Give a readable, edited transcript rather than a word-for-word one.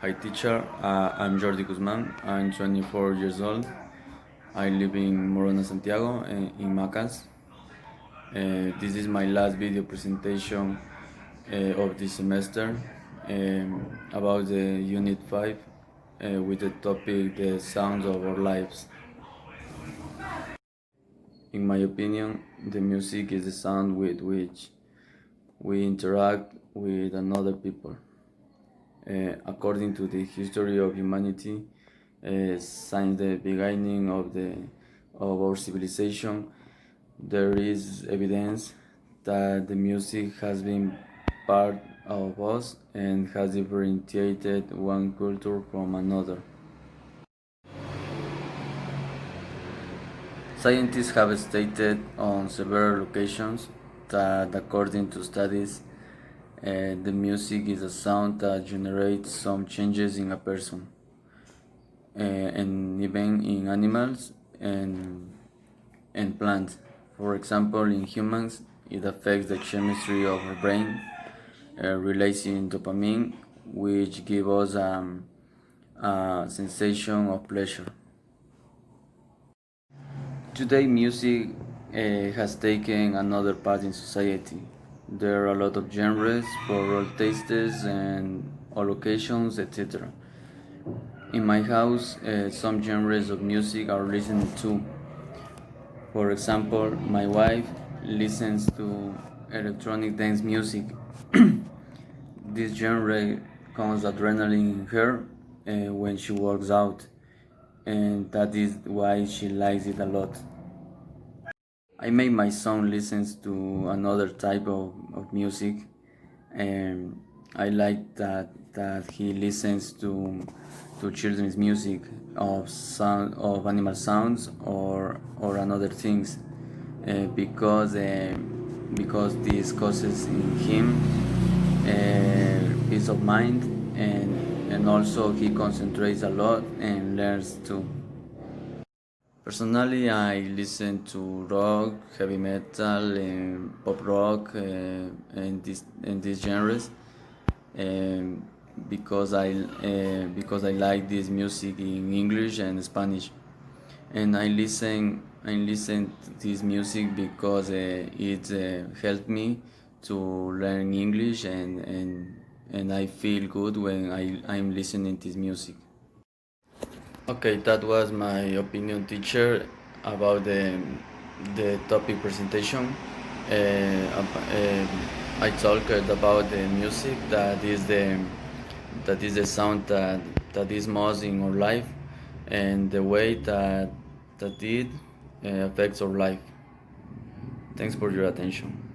Hi teacher, I'm Jordi Guzman, I'm 24 years old. I live in Morona, Santiago, in Macas. This is my last video presentation of this semester about the Unit 5 with the topic The Sounds of Our Lives. In my opinion, the music is the sound with which we interact with another people. According to the history of humanity, since the beginning of our civilization, there is evidence that the music has been part of us and has differentiated one culture from another. Scientists have stated on several occasions that, according to studies, the music is a sound that generates some changes in a person, and even in animals and plants. For example, in humans, it affects the chemistry of our brain, releasing dopamine, which gives us a sensation of pleasure. Today, music has taken another part in society. There are a lot of genres for all tastes and all occasions, etc. In my house, some genres of music are listened to. For example, my wife listens to electronic dance music. This genre comes adrenaline in her when she works out, and that is why she likes it a lot. I made my son listens to another type of music, and I like that he listens to children's music of sound of animal sounds or another things, because this causes in him peace of mind, and also he concentrates a lot and learns too. Personally, I listen to rock, heavy metal, pop rock, and these genres, um, because I like this music in English and Spanish, and I listen to this music because it helped me to learn English, and I feel good when I'm listening to this music. Okay, that was my opinion, teacher, about the topic presentation. I talked about the music that is the sound that is most in our life, and the way that it affects our life. Thanks for your attention.